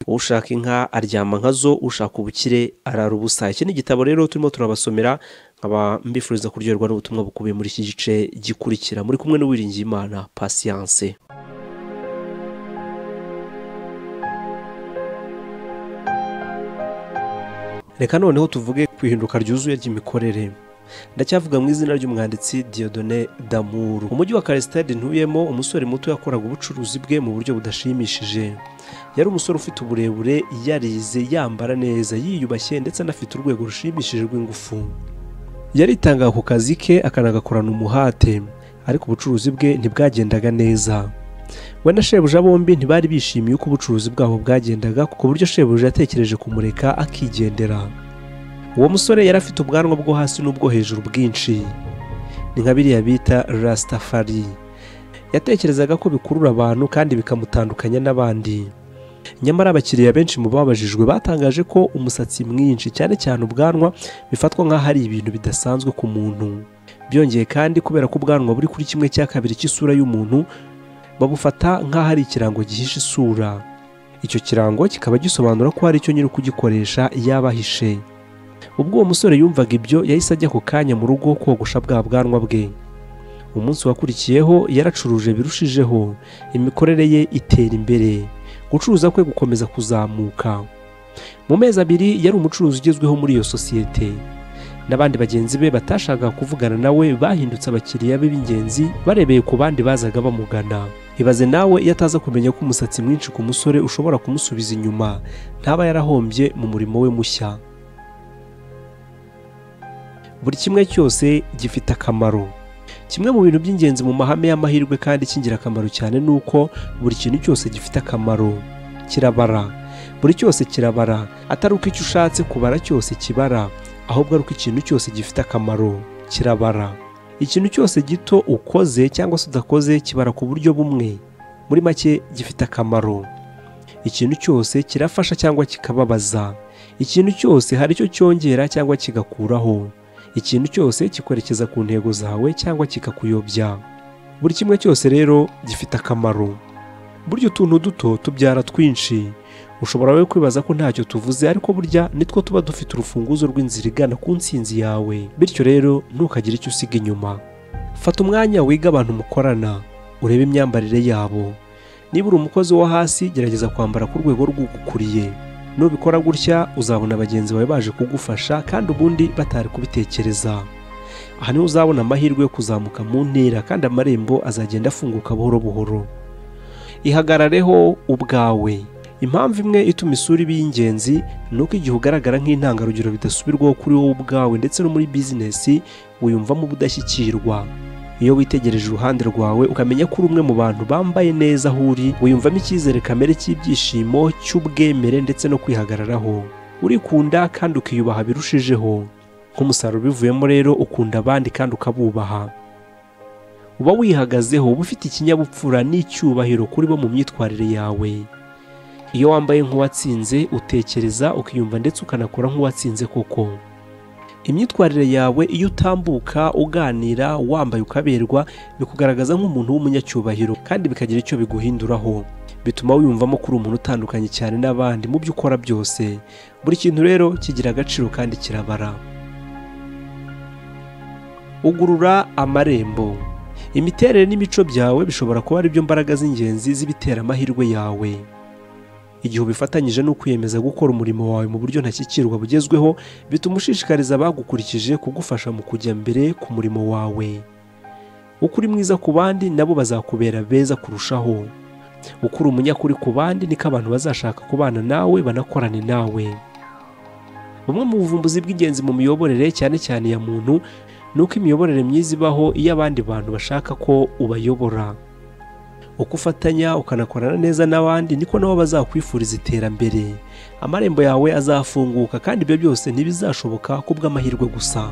ushaka inka aryama nkazo, ushaka ubukire arara ubusa. Iki ni igitabo rero turimo turabasomera, nkaba mbifuriza kuryoherwa n'ubutumwa bukubiye muri iki gice gikurikira. Muri kumwe n'Uwiringiyimana Patience. Reka noneho tuvuge ku ihinduka ryuzuye ry'imikorere. Ndacyavuga mu izina ry'umwanditsi Dieudonné Damour. Mu mujyi wa Karlstad ntuyemo, umusore muto yakoraga ubucuruzi bwe mu buryo budashimishije. Yari umusore ufite uburebure, yarize, yambara neza, yiyubashye ndetse anafite urwego rushimishije rw'ingufu. Yaritangaga ku kazi ke akanagakorana umuhate, ariko ubucuruzi bwe ntibwagendaga neza. We na shebuja bombi ntibari bishimiye uko ubucuruzi bwabo bwagendaga, ku buryo shebuja yatekereje kumureka akigendera. Uwo musore yari afite ubwanwa bwo hasi n'ubwo hejuru bwinshi, ni nka biriya bita Rastafari. Yatekerezaga ko bikurura abantu kandi bikamutandukanya n'abandi. Nyamara abakiriya benshi mu babajijwe batangaje ko umusatsi mwinshi, cyane cyane ubwanwa, bifatwa nk'aho ari ibintu bidasanzwe ku muntu. Byongeye kandi kubera ko ubwanwa buri kuri 1/2 cy'isura y'umuntu, babufata nk'aho ari ikirango gihishe isura. Icyo kirango kikaba gisobanura ko hari icyo nyiri kugikoresha yabahishe. Ubwo uwo musore yumvaga ibyo, yahise ajya ku kanya mu rugo kogosha bwa bwanwa bwe. Umunsi wakurikiyeho yaracuruje birushijeho, imikorere ye itera imbere, gucuruza kwe gukomeza kuzamuka. Mu mezi 2 yari umucuruzi ugezweho muri iyo sosiyete. N'abandi bagenzi be batashakaga kuvugana nawe bahindutse abakiriya be b'ingenzi, barebeye ku bandi bazaga bamugana. Ibaze nawe iyo ataza kumenya ko umusatsi mwinshi ku musore ushobora kumusubiza inyuma, ntaba yarahombye mu murimo we mushya. Buri kimwe cyose gifite akamaro. Kimwe mu bintu by'ingenzi mu mahame y'amahirwe kandi cy'ingirakamaro cyane nuko buri kintu cyose gifite akamaro. Kirabara. Buri cyose kirabara, atari uko icyo ushatse kubara cyose kibara, ahubwo ari uko ikintu cyose gifite akamaro kirabara. Ikintu cyose gito ukoze cyangwa se udakoze kibara ku buryo bumwe. Muri make gifite akamaro. Ikintu cyose kirafasha cyangwa kikababaza. Ikintu cyose hari icyo cyongera cyangwa kigakuraho. Ikintu cyose kikwerekeza ku ntego zawe cyangwa kikakuyobya. Buri kimwe cyose rero gifite akamaro. Burya utuntu duto tubyara twinshi. Ushobora we kwibaza ko ntacyo tuvuze, ariko burya nitwo tuba dufite urufunguzo rw'inzira igana ku ntsinzi yawe. Bityo rero ntukagire icyo usiga inyuma. Fata umwanya wiga abantu mukorana, urebe imyambarire yabo. Niba uri umukozi wo hasi, gerageza kwambara ku rwego rw'ugukuriye. Nubikora gutya uzabona bagenzi bawe baje kugufasha kandi ubundi batari kubitekereza. Aha niho uzabona amahirwe yo kuzamuka mu ntera, kandi amarembo azagenda afunguka buhoro buhoro. Ihagarareho ubwawe. Impamvu imwe ituma isura iba y'ingenzi ni uko igihe ugaragara nk'intangarugero bidasubirwaho kuri wowe ubwawe ndetse no muri bizinesi, wiyumvamo ubudashyikirwa. Iyo witegereje uruhande rwawe ukamenya ko uri umwe mu bantu bambaye neza aho uri, wiyumvamo icyizere kamere cy'ibyishimo, cy'ubwemere ndetse no kwihagararaho. Urikunda kandi ukiyubaha birushijeho. Nk'umusaruro bivuyemo rero ukunda abandi kandi ukabubaha. Uba wihagazeho, uba ufite ikinyabupfura n'icyubahiro kuri bo mu myitwarire yawe. Iyo wambaye nk'uwatsinze utekereza, ukiyumva ndetse ukanakora nk'uwatsinze koko. Imyitwarire yawe iyo utambuka, uganira, wambaye ukaberwa, bikugaragaza nk'umuntu w'umunyacyubahiro kandi bikagira icyo biguhinduraho. Bituma wiyumvamo ko uri umuntu utandukanye cyane n'abandi mu byo ukora byose. Buri kintu rero kigira agaciro kandi kirabara. Ugurura amarembo. Imiterere n'imico byawe bishobora kuba ari byo mbaraga z'ingenzi z'ibitera amahirwe yawe. Igihe ubifatanyije no kwiyemeza gukora umurimo wawe mu buryo ntashyikirwa bugezweho, bituma ushishikariza abagukurikije kugufasha mu kujya mbere ku murimo wawe. Uko uri mwiza ku bandi, nabo bazakubera beza kurushaho. Uko uri umunyakuri ku bandi, niko abantu bazashaka kubana nawe banakorane nawe. Bumwe mu buvumbuzi bw'ingenzi mu miyoborere, cyane cyane ya muntu, ni uko imiyoborere myiza ibaho iyo abandi bantu bashaka ko ubayobora. Uko ufatanya ukanakorana neza n'abandi, niko nabo bazakwifuriza iterambere. Amarembo yawe azafunguka kandi ibyo byose ntibizashoboka kubw'amahirwe gusa.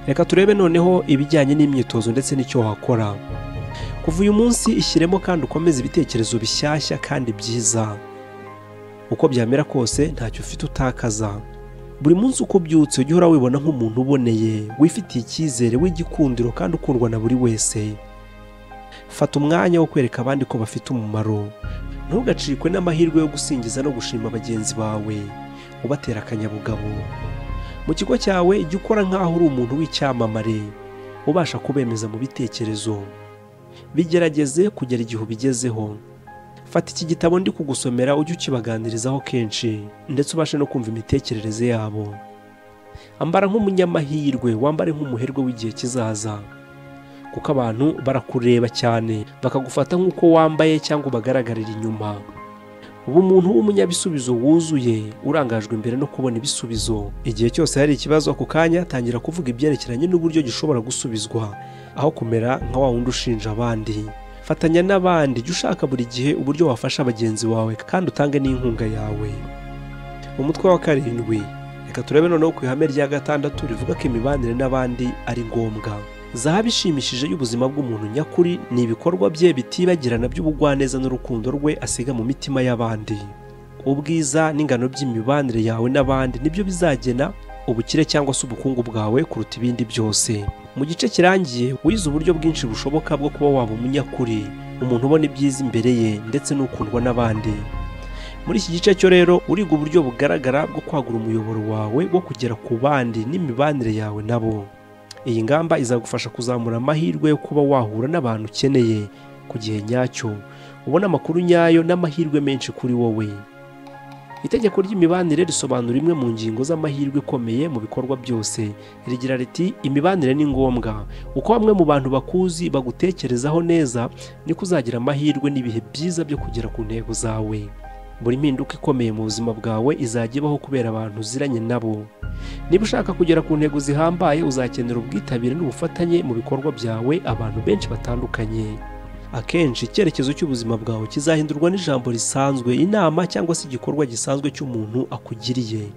Reka turebe noneho ibijyanye n'imyitozo ndetse n'icyo wakora. Kuva uyu munsi ishyiremo kandi ukomeze ibitekerezo bishyashya kandi byiza. Uko byamera kose ntacyo ufite utakaza. Buri munsi uko byutse ujye uhora wibona nk'umuntu uboneye, wifitiye icyizere, w'igikundiro kandi ukundwa na buri wese. fata umwanya wo kwereka abandi ko bafite umumaro. Ntugacikwe n'amahirwe yo gusingiza no gushima bagenzi bawe ubatera akanyabugabo. Mu kigo cyawe jya ukora nk'aho uri umuntu w'icyamamare ubasha kubemeza mu bitekerezo. Bigerageze kugera igihe ubigezeho. Fata iki gitabo ndi kugusomera ujye ukibaganirizaho kenshi ndetse ubashe no kumva imitekerereze yabo. Ambara nk'umunyamahirwe, wambare nk'umuherwe w'igihe kizaza, kuko abantu barakureba cyane bakagufata nk'uko wambaye cyangwa ubagaragarira inyuma. Ubu umuntu w'umunyabisubizo wuzuye urangajwe imbere no kubona ibisubizo. Igihe cyose hari ikibazo ako kanya tangira kuvuga ibyerekeranye n'uburyo gishobora gusubizwa aho kumera nka wa wundi ushinja abandi. Fatanya n'abandi, jya ushaka buri gihe uburyo wafasha bagenzi bawe kandi utange n'inkunga yawe. Umutwe wa 7, reka turebe noneho ku ihame rya 6 rivuga ko imibanire n'abandi ari ngombwa. Zahabu ishimishije y'ubuzima bw'umuntu nyakuri ni ibikorwa bye bitibagirana by'ubugwaneza n'urukundo rwe asiga mu mitima y'abandi. Ubwiza n'ingano by'imibanire yawe n'abandi nibyo bizagena ubukire cyangwa se ubukungu bwawe kuruta ibindi byose. Mu gice kirangiye wize uburyo bwinshi bushoboka bwo kuba waba umunyakuri, umuntu ubona ibyiza imbere ye ndetse n'ukundwa n'abandi. Muri iki gice cyo rero uriga uburyo bugaragara bwo kwagura umuyoboro wawe wo kugera ku bandi n'imibanire yawe nabo. Iyi ngamba izagufasha kuzamura amahirwe yo kuba wahura n'abantu ukeneye ku gihe nyacyo, ubona amakuru nyayo n'amahirwe menshi kuri wowe. Itegeko ry'imibanire risobanura imwe mu ngingo z'amahirwe ikomeye mu bikorwa byose. Rigira riti imibanire ni ngombwa. Uko bamwe mu bantu bakuzi bagutekerezaho neza niko uzagira amahirwe n'ibihe byiza byo kugera ku ntego zawe. Buri mpinduka ikomeye mu buzima bwawe izajya ibaho kubera abantu uziranye nabo. Niba ushaka kugera ku ntego zihambaye uzakenera ubwitabire n'ubufatanye mu bikorwa byawe abantu benshi batandukanye. Akenshi icyerekezo cy'ubuzima bwawe kizahindurwa n'ijambo risanzwe, inama cyangwa se igikorwa gisanzwe cy'umuntu akugiriye.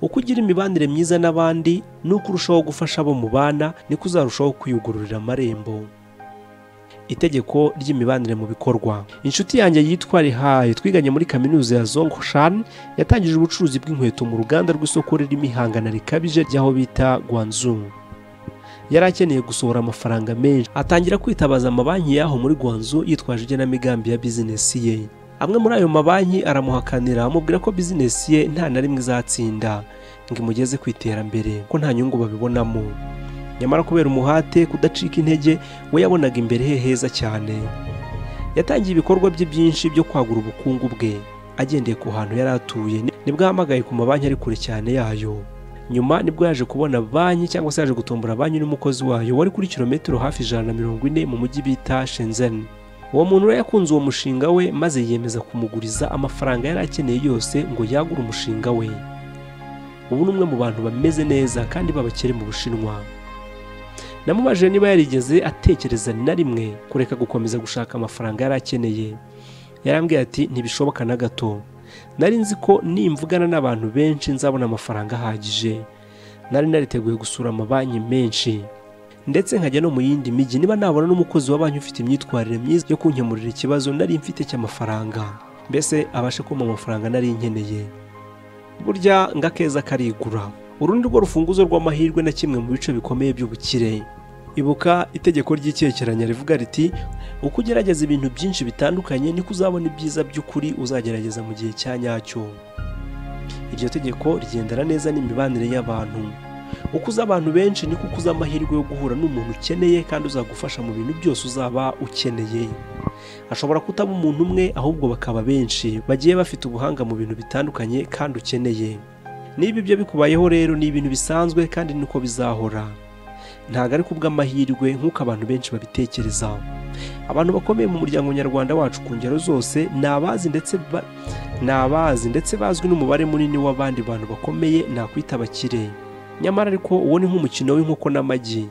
Uko ugira imibanire myiza n'abandi nuko urushaho gufasha abo mubana niko uzarushaho kwiyugururira amarembo. Itegeko ry'imibanire mu bikorwa. Inshuti yanjye yitwa Rihaye twiganye muri kaminuza ya Zhongshan yatangije ubucuruzi bw'inkweto mu ruganda rw'isoko ririmo ihangana rikabije ry'aho bita Guangzhou. Yari akeneye gusohora amafaranga menshi, atangira kwitabaza amabanki yaho muri Guangzhou yitwaje igenamigambi ya bizinesi ye. Amwe muri ayo mabanki aramuhakanira amubwira ko bizinesi ye nta na rimwe izatsinda ngo imugeze ku iterambere, ko nta nyungu babibonamo. Nyamara kubera umuhate, kudacika intege, we yabonaga imbere he heza cyane. Yatangiye ibikorwa bye byinshi byo kwagura ubukungu bwe agendeye ku hantu yari atuye. Nibwo ahamagaye ku mabanki ari kure cyane yayo. Nyuma nibwo yaje kubona banki cyangwa se yaje gutombora banki n'umukozi wayo wari kuri kilometero hafi 140 mu mujyi bita Shenzhen. Uwo muntu rero yakunze uwo mushinga we maze yiyemeza kumuguriza amafaranga yari akeneye yose ngo yagure umushinga we. Ubu ni umwe mu bantu bameze neza kandi babakire mu Bushinwa. Namubajije niba yarigeze atekereza na rimwe kureka gukomeza gushaka amafaranga yari akeneye. Yarambwiye ati ntibishoboka na gato. Nari nzi ko nimvugana n'abantu benshi nzabona amafaranga ahagije. Nari nariteguye gusura amabanki menshi ndetse nkajya no mu yindi mijyi niba nabona n'umukozi wa banki ufite imyitwarire myiza yo kunkemurira ikibazo nari mfite cy'amafaranga, mbese abashe kumpa amafaranga nari nkeneye. Burya ngakeza karigura. Uru ni rwo rufunguzo rw'amahirwe na kimwe mu bice bikomeye by'ubukire. Ibuka itegeko ry'icyerekeranya rivuga riti uko ugerageza ibintu byinshi bitandukanye niko uzabona ibyiza by'ukuri uzagerageza mu gihe cya nyacyo. Iryo tegeko rigendera neza n'imibanire y'abantu. Uko uza abantu benshi niko ukuza amahirwe yo guhura n'umuntu ukeneye kandi uzagufasha mu bintu byose uzaba ukeneye. Ashobora kutaba umuntu umwe ahubwo bakaba benshi bagiye bafite ubuhanga mu bintu bitandukanye kandi ukeneye. Niba ibyo bikubayeho rero ni ibintu bisanzwe kandi niko bizahora. Ntago ari kubw'amahirwe nk'uko abantu benshi babitekereza. Abantu bakomeye mu muryango nyarwanda wacu ku ngero zose nabazi ndetse bazwi n'umubare munini w'abandi bantu bakomeye nakwita abakire. Nyamara ariko uwo ni nk'umukino w'inkoko n'amagi.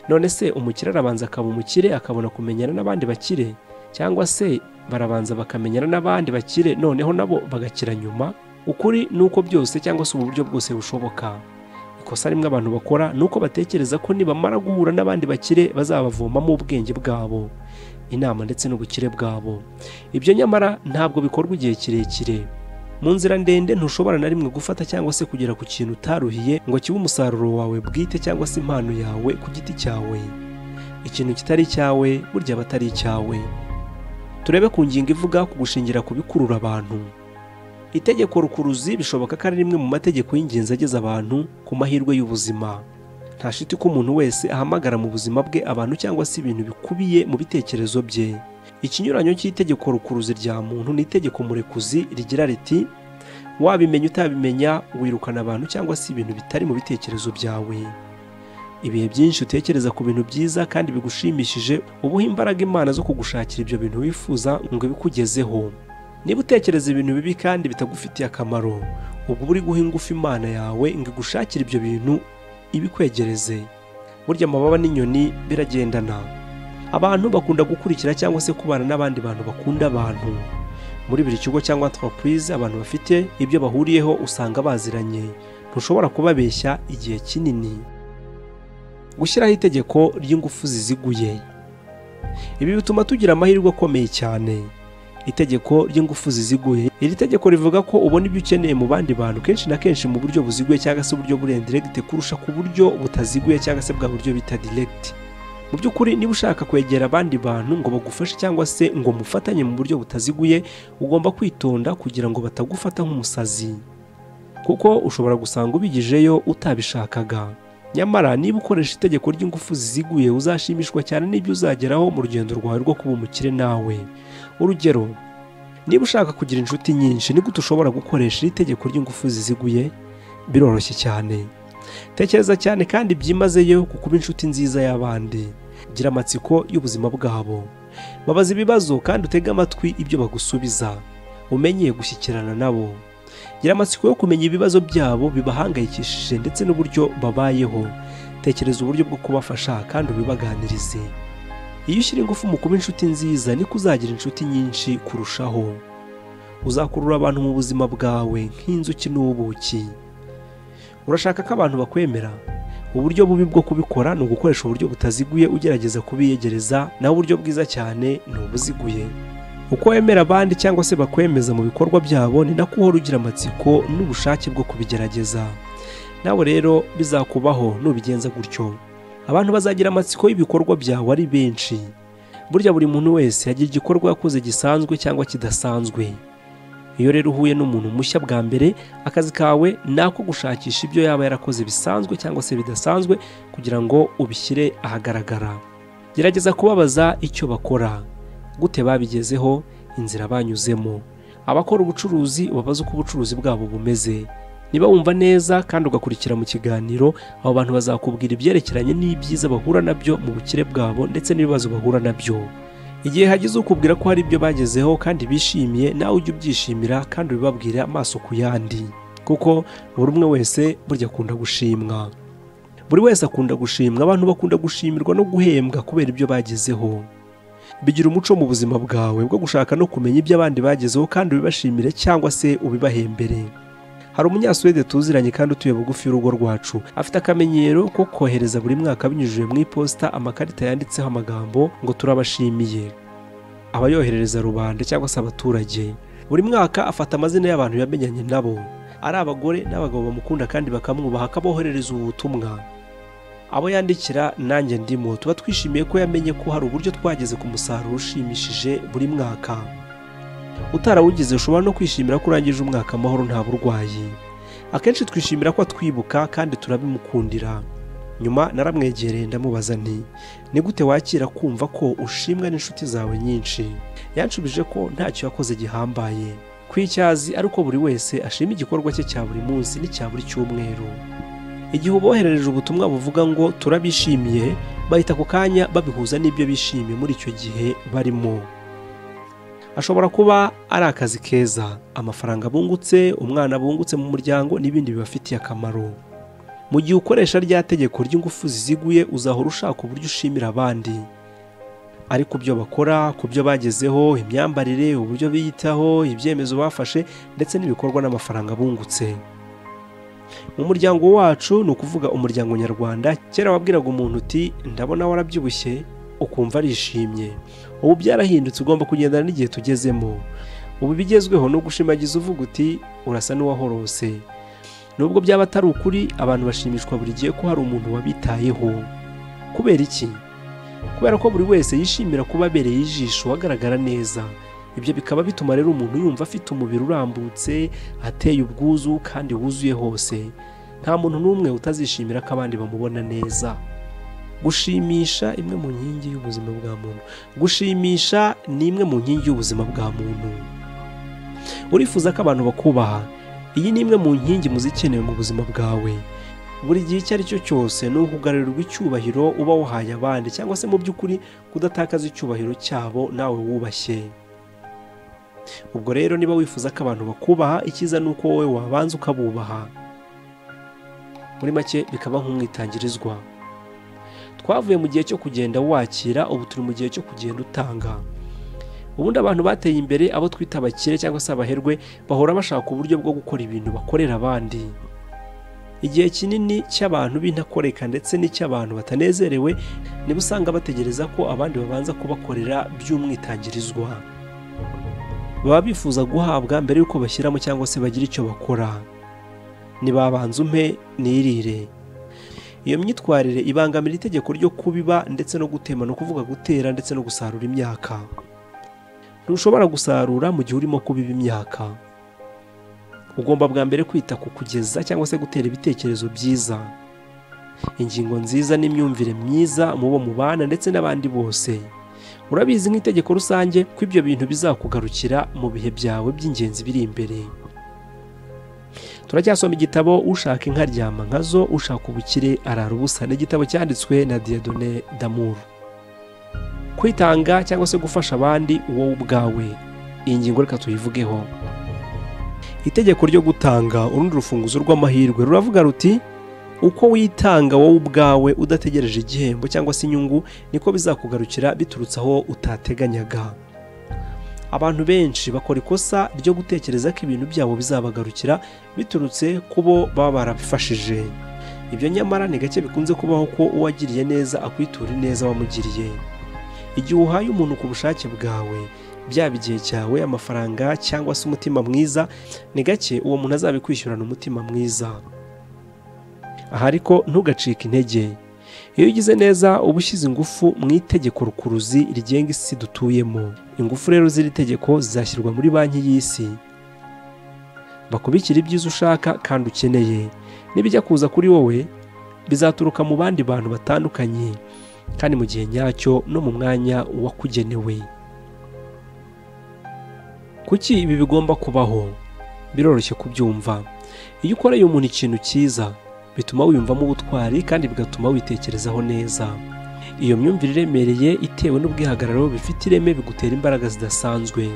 None se umukire arabanza akaba umukire akabona kumenyana n'abandi bakire, cyangwa se barabanza bakamenyana n'abandi bakire noneho nabo bagakira nyuma? Ukuri nuko byose cyangwa se uburyo bwose bushoboka. Ikosa rimwe abantu bakora nuko batekereza ko nibamara guhura n'abandi bakire bazabavomamo ubwenge bwabo, inama ndetse n'ubukire bwabo. Ibyo nyamara ntabwo bikorwa igihe kirekire. Mu nzira ndende ntushobora na rimwe gufata cyangwa se kugera ku kintu utaruhiye ngo kibe umusaruro wawe bwite cyangwa se impano yawe ku giti cyawe. ikintu kitari icyawe burya aba atari icyawe. Turebe ku ngingo ivuga ku gushingira ku bikurura abantu. Itegeko rukuruzi bishoboka ko ari rimwe mu mategeko y'ingenzi ageza abantu ku mahirwe y'ubuzima. Nta shiti ko umuntu wese ahamagara mu buzima bwe abantu cyangwa se ibintu bikubiye mu bitekerezo bye. Ikinyuranyo cy'itegeko rukuruzi rya muntu ni itegeko murekuzi rigira riti wabimenya utabimenya wirukana abantu cyangwa se ibintu bitari mu bitekerezo byawe. Ibihe byinshi utekereza ku bintu byiza kandi bigushimishije ubuha imbaraga Imana zo kugushakira ibyo bintu wifuza ngo bikugezeho. Niba utekereza ibintu bibi kandi bitagufitiye akamaro, ubwo uri guha ingufu Imana yawe ngo igushakire ibyo bintu ibikwegereze. Burya amababa n'inyoni biragendana. Abantu bakunda gukurikira cyangwa se kubana n'abandi bantu bakunda abantu. Muri buri kigo cyangwa entreprise abantu bafite ibyo bahuriyeho usanga baziranye. Ntushobora kubabeshya igihe kinini. Gushyiraho itegeko ry'ingufu ziziguye. Ibi bituma tugira amahirwe akomeye cyane. Itegeko ry'ingufu ziziguye. Iri tegeko rivuga ko ubona ibyo ukeneye mu bandi bantu kenshi na kenshi mu buryo buziguye cyangwa se uburyo buri indirect kurusha ku buryo butaziguye cyangwa se bwa buryo bita direct. Mu by'ukuri niba ushaka kwegera abandi bantu ngo bagufashe cyangwa se ngo mufatanye mu buryo butaziguye, ugomba kwitonda kugira ngo batagufata nk'umusazi. Kuko ushobora gusanga ubigijeyo utabishakaga. Nyamara niba ukoresha itegeko ry'ingufu ziziguye uzashimishwa cyane n'ibyo uzageraho mu rugendo rwawe rwo kuba umukire nawe. Urugero, niba ushaka kugira inshuti nyinshi ni gute ushobora gukoresha iri tegeko ry'ingufu ziziguye? Biroroshye cyane. Tekereza cyane kandi byimazeyo ku kuba inshuti nziza y'abandi. Gira amatsiko y'ubuzima bwabo. Babaza ibibazo kandi utege amatwi ibyo bagusubiza. Umenye gushyikirana nabo. Gira amatsiko yo kumenya ibibazo byabo bibahangayikishije ndetse n'uburyo babayeho. Tekereza uburyo bwo kubafasha kandi ubibaganirize. Iyo ushyira ingufu mu kuba inshuti nziza niko uzagira inshuti nyinshi kurushaho. Uzakurura abantu mu buzima bwawe nk'inzuki n'ubuki. Urashaka ko abantu bakwemera? Uburyo bubi bwo kubikora ni ugukoresha uburyo butaziguye ugerageza kubiyegereza, naho uburyo bwiza cyane ni ubuziguye. Uko wemera abandi cyangwa se bakwemeza mu bikorwa byabo ni nako uhora ugira amatsiko n'ubushake bwo kubigerageza. Nawe rero bizakubaho nubigenza gutyo. Abantu bazagira amatsiko y'ibikorwa byawe ari benshi. Burya buri muntu wese yagira igikorwa yakoze gisanzwe cyangwa kidasanzwe. Iyo rero uhuye n'umuntu mushya bwa mbere, akazi kawe nako gushakisha ibyo yaba yarakoze bisanzwe cyangwa se bidasanzwe kugira ngo ubishyire ahagaragara. Gerageza kubabaza icyo bakora, gute babigezeho, inzira banyuzemo. Abakora ubucuruzi ubabaza uko ubucuruzi bwabo bumeze. Niba wumva neza kandi ugakurikira mu kiganiro, abo bantu bazakubwira ibyerekeranye n'ibyiza bahura nabyo mu bukire bwabo ndetse n'ibibazo bahura nabyo. Igihe hagize ukubwira ko hari ibyo bagezeho kandi bishimiye, nawe ujye ubyishimira kandi ubibabwire amaso ku yandi. Kuko buri umwe wese burya akunda gushimwa. Buri wese akunda gushimwa. Abantu bakunda gushimirwa no guhembwa kubera ibyo bagezeho. Bigira umuco mu buzima bwawe bwo gushaka no kumenya ibyo abandi bagezeho kandi ubibashimire cyangwa se ubibahembere. Hari umunyasuwede tuziranye kandi utuye bugufi y'urugo rwacu. Afite akamenyero ko kohereza buri mwaka binyujije mu iposita amakarita yanditseho amagambo ngo turabashimiye. Abayoherereza rubanda cyangwa se abaturage. Buri mwaka afata amazina y'abantu yamenyanye nabo. Ari abagore n'abagabo bamukunda kandi bakamwubaha, akaboherereza ubu butumwa. Abo yandikira nanjye ndimo, tuba twishimiye ko yamenye ko hari uburyo twageze ku musaruro ushimishije buri mwaka. Utarawugize ushobora no kwishimira ko urangije umwaka amahoro nta burwayi. Akenshi twishimira ko atwibuka kandi turabimukundira. Nyuma naramwegereye ndamubaza nti ni gute wakira kumva ko ushimwa n'inshuti zawe nyinshi? Yanshubije ko ntacyo yakoze gihambaye, kwicyazi ari uko buri wese ashima igikorwa cye cya buri munsi n'icya buri cyumweru. Igihe uboherereje ubutumwa buvuga ngo turabishimiye, bahita ku kanya babihuza n'ibyo bishimiye muri icyo gihe barimo. Ashobora kuba ari akazi keza, amafaranga bungutse, umwana bungutse mu muryango n'ibindi bibafitiye akamaro. Mu gihe ukoresha rya tegeko ry'ingufu ziziguye, uzahora ushaka uburyo ushimira abandi. Ari ku byo bakora, ku byo bagezeho, imyambarire, uburyo biyitaho, ibyemezo bafashe ndetse n'ibikorwa n'amafaranga bungutse. Mu muryango wacu, ni ukuvuga umuryango nyarwanda, kera wabwiraga umuntu uti ndabona warabyibushye, ukumva arishimye. Ubu byarahindutse, ugomba kugendana n'igihe tugezemo. Ubu bigezweho no gushimagiza uvuga uti urasa n'uwahorose. Nubwo byaba atari ukuri, abantu bashimishwa buri gihe ko hari umuntu wabitayeho. Kubera iki? kubera ko buri wese yishimira kuba abereye ijisho agaragara neza. Ibyo bikaba bituma rero umuntu yumva afite umubiri urambutse, ateye ubwuzu kandi wuzuye hose. Nta muntu n'umwe utazishimira ko abandi bamubona neza. Gushimisha imwe mu nkingi y'ubuzima bwa muntu. Gushimisha ni imwe mu nkingi y'ubuzima bwa muntu. Urifuza ko abantu bakubaha? Iyi ni imwe mu nkingi muzikenewe mu buzima bwawe. Buri gihe icyo ari cyo cyose ni ukugarurirwa icyubahiro uba wahaye abandi, cyangwa se mu by'ukuri kudatakaza icyubahiro cyabo nawe wubashye. Ubwo rero niba wifuza ko abantu bakubaha, icyiza ni uko wowe wabanza ukabubaha. Muri make bikaba nk'umwitangirizwa. Twavuye mu gihe cyo kugenda wakira, ubu turi mu gihe cyo kugenda utanga. Ubundi abantu bateye imbere, abo twita abakire cyangwa se abaherwe, bahora bashaka uburyo bwo gukora ibintu bakorera abandi. Igihe kinini cy'abantu b'intakoreka ndetse n'icy'abantu batanezerewe niba usanga bategereza ko abandi babanza kubakorera by'umwitangirizwa. Baba bifuza guhabwa mbere y'uko bashyiramo cyangwa se bagira icyo bakora. Nibabanza umpe nirire. Iyo myitwarire ibangamira itegeko ryo kubiba ndetse no gutema, no kuvuga gutera ndetse no gusarura imyaka. Ntushobora gusarura mu gihe urimo kubiba imyaka. Ugomba bwa mbere kwita ku kugeza cyangwa se gutera ibitekerezo byiza, ingingo nziza n'imyumvire myiza mu bo mubana ndetse n'abandi bose. Urabizi nk'itegeko rusange ko ibyo bintu bizakugarukira mu bihe byawe by'ingenzi biri imbere. Turacyasoma igitabo Ushaka inka aryama nkazo, ushaka ubukire arara ubusa. Ni igitabo cyanditswe na Dieudonné Damour. Kwitanga cyangwa se gufasha abandi wowe ubwawe. Iyi ngingo reka tuyivugeho. Itegeko ryo gutanga, urundi rufunguzo rw'amahirwe, ruravuga ruti uko witanga wowe ubwawe udategereje igihembo cyangwa se inyungu, niko bizakugarukira biturutse aho utateganyaga. Abantu benshi bakora ikosa ryo gutekereza ko ibintu byabo bizabagarukira biturutse kubo baba barabifashije. Ibyo nyamara ni gake bikunze kubaho ko uwagiriye neza akwitura neza wamugiriye. Igihe uhaye umuntu ku bushake bwawe, byaba igihe cyawe, amafaranga cyangwa se umutima mwiza, ni gake uwo muntu azabikwishyurana umutima mwiza. Aha ariko ntugacike intege. Iyo ugize neza uba ushyize ingufu mu itegeko rukuruzi rigenga isi dutuyemo. Ingufu rero z'iri tegeko zizashyirwa muri banki y'isi. Bakubikira ibyiza ushaka kandi ukeneye. Nibijya kuza kuri wowe, bizaturuka mu bandi bantu batandukanye kandi mu gihe nyacyo no mu mwanya wakugenewe. Kuki ibi bigomba kubaho? Biroroshye kubyumva. Iyo ukoreye umuntu ikintu cyiza, bituma wiyumvamo ubutwari kandi bigatuma witekerezaho neza. Iyo myumvire iremereye itewe n'ubwihagararo bifite ireme bigutera imbaraga zidasanzwe.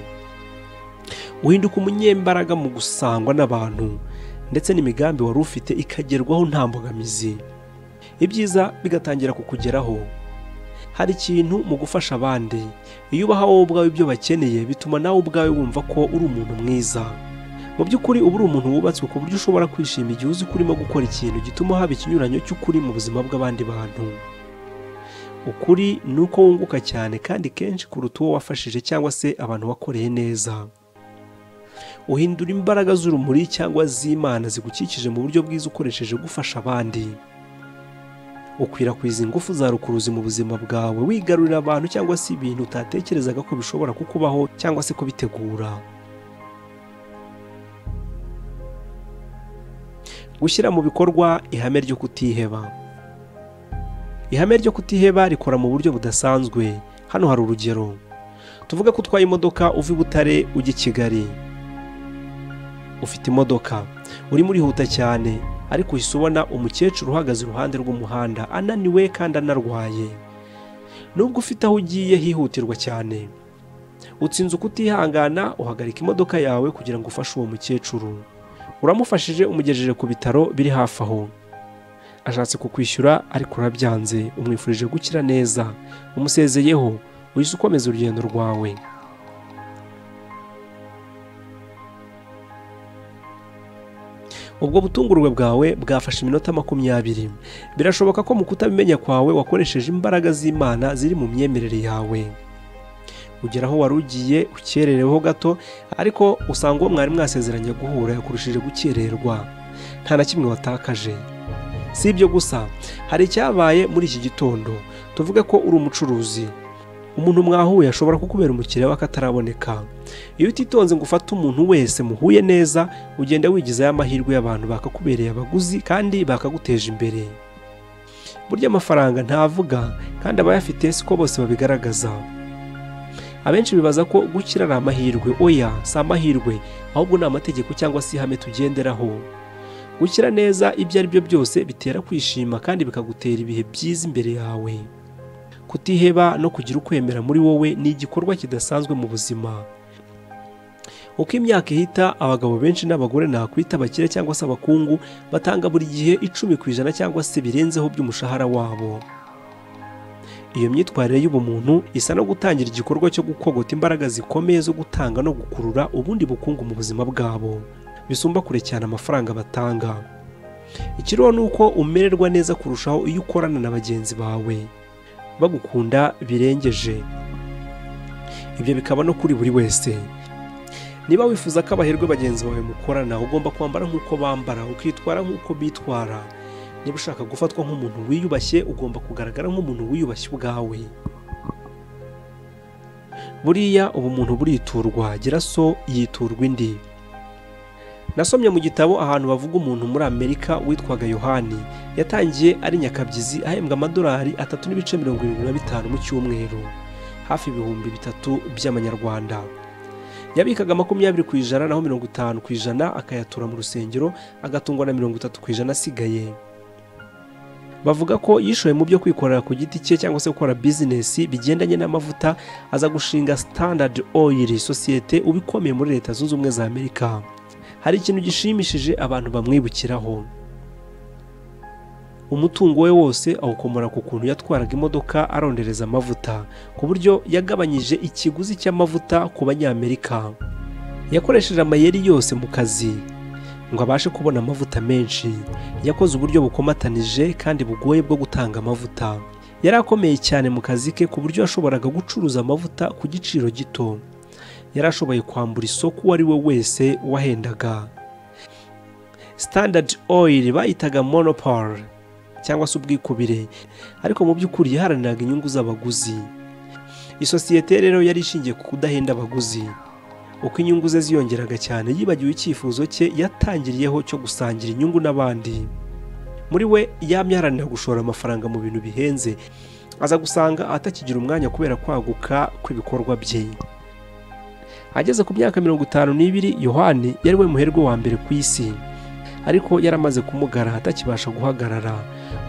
Uhinduka umunyembaraga mu gusangwa n'abantu, ndetse n'imigambi wari ufite ikagerwaho nta mbogamizi. Ibyiza bigatangira kukugeraho. Hari ikintu mu gufasha abandi. Iyo ubaha wowe ubwawe ibyo bakeneye, bituma nawe ubwawe wumva ko uri umuntu mwiza. Mu by'ukuri uba uri umuntu wubatswe ku buryo ushobora kwishima igihe uzi ko urimo gukora ikintu gituma haba ikinyuranyo cy'ukuri mu buzima bw'abandi bantu. Ukuri ni uko wunguka cyane kandi kenshi kuruta uwo wafashije cyangwa se abantu wakoreye neza. Uhindura imbaraga z'urumuri cyangwa z'Imana zigukikije mu buryo bwiza ukoresheje gufasha abandi. Ukwirakwiza ingufu za rukuruzi mu buzima bwawe, wigarurira abantu cyangwa se ibintu utatekerezaga ko bishobora kukubaho cyangwa se kubitegura. Gushyira mu bikorwa ihame ryo kutiheba. Ihame ryo kutiheba rikora mu buryo budasanzwe. Hano hari urugero. Tuvuge ko utwaye imodoka uva i Butare ujya i Kigali. Ufite imodoka, urimo urihuta cyane, ariko uhise ubona umukecuru uhagaze iruhande rw'umuhanda ananiwe kandi anarwaye. Nubwo ufite aho ugiye hihutirwa cyane, utsinze kutihangana, uhagarika imodoka yawe kugira ngo ufashe uwo mukecuru. Uramufashije, umugejeje ku bitaro biri hafi aho. Ashatse kukwishyura ariko urabyanze, umwifurije gukira neza, umusezeyeho, uhise ukomeza urugendo rwawe. Ubwo butungurwe bwawe bwafashe iminota 20. Birashoboka ko mu kutabimenya kwawe wakoresheje imbaraga z'Imana ziri mu myemerere yawe. Ugera aho wari ugiye ukerereweho gato, ariko usanga uwo mwari mwasezeranye guhura yakurushije gukererwa. Nta na kimwe watakaje. Si ibyo gusa, hari icyabaye muri iki gitondo. Tuvuge ko uri umucuruzi, umuntu mwahuye ashobora kukubera umukiriya we akataraboneka. Iyo utitonze ngo ufate umuntu wese muhuye neza, ugenda wigizayo amahirwe y'abantu bakakubereye abaguzi kandi bakaguteje imbere. Burya amafaranga ntavuga kandi abayafite siko bose babigaragaza. Abenshi bibaza ko gukira ari amahirwe. Oya, si amahirwe, ahubwo ni amategeko cyangwa se ihame tugenderaho. Gukira neza ibyo ari byo byose bitera kwishima kandi bikagutera ibihe byiza imbere yawe. Kutiheba no kugira ukwemera muri wowe ni igikorwa kidasanzwe mu buzima. Uko imyaka ihita, abagabo benshi n'abagore nakwita abakire cyangwa se abakungu batanga buri gihe 10% cyangwa se birenzeho by'umushahara wabo. Iyo myitwarire y'ubumuntu isa no gutangira igikorwa cyo gukogota imbaraga zikomeye zo gutanga no gukurura ubundi bukungu mu buzima bwabo, bisumba kure cyane amafaranga batanga. Ikiriho ni uko umererwa neza kurushaho iyo ukorana na bagenzi bawe bagukunda birengeje. Ibyo bikaba no kuri buri wese. Niba wifuza ko abaherwe bagenzi bawe mukorana, ugomba kwambara nk'uko bambara, ukitwara nk'uko bitwara. Niba ushaka gufatwa nk'umuntu wiyubashye, ugomba kugaragara nk'umuntu wiyubashye ubwawe. Buriya ubumuntu buriturwa, gira so yiturwa indi. Nasomye mu gitabo ahantu bavuga umuntu muri Amerika witwaga Yohani yatangiye ari nyakabyizi ahembwa amadolari 3.75 mu cyumweru, hafi ibihumbi 3 by'amanyarwanda. Yabikaga 20% naho 50% akayatura mu rusengero, agatungwa na 30% asigaye. Bavuga ko yishoye mu byo kwikorera ku giti cye cyangwa se gukora business bigendanye n'amavuta, aza gushinga Standard Oil, sosiyete ubikomeye muri Leta Zunze Ubumwe za Amerika. Hari ikintu gishimishije abantu bamwibukiraho. Umutungo we wose awukomora ku kuntu yatwaraga imodoka arondereza amavuta, ku buryo yagabanyije ikiguzi cy'amavuta ku banyamerika. Yakoresheje amayeri yose mu kazi ngo abashe kubona amavuta menshi. Yakoze uburyo bukomatanije kandi bugoye bwo gutanga amavuta. Yari akomeye cyane mu kazi ke ku buryo yashoboraga gucuruza amavuta ku giciro gito. Yari ashoboye kwambura isoko uwo ari we wese wahendaga. Standard Oil bayitaga monopoly cyangwa se ubwikubire, ariko mu by'ukuri yaharaniraga inyungu z'abaguzi. Isosiyete rero yari ishingiye ku kudahenda abaguzi. Uko inyungu ze ziyongeraga cyane, yibagiwe icyifuzo cye yatangiriyeho cyo gusangira inyungu n'abandi. Muri we yamye aharanira gushora amafaranga mu bintu bihenze, aza gusanga atakigira umwanya kubera kwaguka kw'ibikorwa bye. Ageze ku myaka 52, Yohani yari we muherwe wa mbere ku isi, ariko yaramaze kumugara atakibasha guhagarara,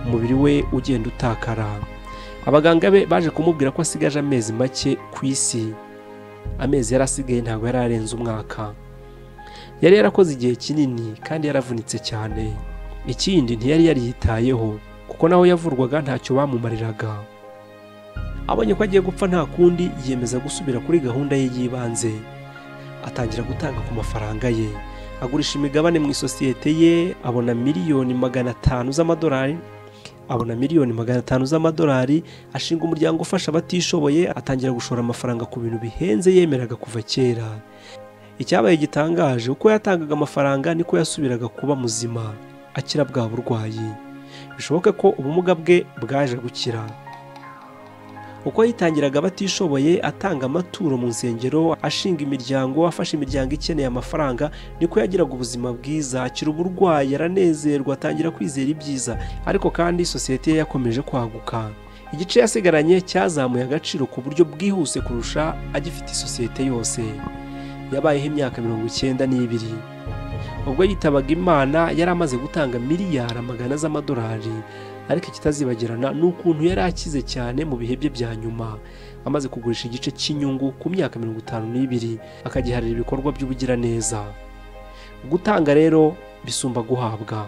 umubiri we ugenda utakara. Abaganga be baje kumubwira ko asigaje amezi make ku isi. Amezi yarasigaye ntabwo yari arenze umwaka. Yari yarakoze igihe kinini kandi yaravunitse cyane. Ikindi ntiyari yariyitayeho kuko naho yavurwaga ntacyo bamumariraga. Abonye ko agiye gupfa nta kundi, yiyemeza gusubira kuri gahunda ye y'ibanze. Atangira gutanga ku mafaranga ye. Agurisha imigabane mu isosiyete ye, abona $500,000 z'amadolari. Ashinga umuryango ufasha abatishoboye, atangira gushora amafaranga ku bintu bihenze yemeraga kuva kera. Icyabaye gitangaje, uko yatangaga amafaranga niko yasubiraga kuba muzima, akira bwa burwayi. Bishoboke ko ubumuga bwe bwaje gukira. Uko yitangiraga abatishoboye, atanga amaturo mu nsengero, ashinga imiryango, afasha imiryango ikeneye amafaranga, niko yagiraga ubuzima bwiza, akira uburwayi, aranezerwa, atangira kwizera ibyiza. Ariko kandi sosiyete ye yakomeje kwaguka. Igice yasigaranye cyazamuye agaciro ku buryo bwihuse kurusha agifite isosiyete yose. Yabayeho imyaka 92. Ubwo yitabaga Imana yari amaze gutanga miliyari 100 z'amadolari. Ariko kitazibagirana n'ukuntu yari akize cyane mu bihe bye bya nyuma, amaze kugurisha igice cy'inyungu ku myaka 52, akagiharira ibikorwa by'ubugiraneza. Gutanga rero bisumba guhabwa.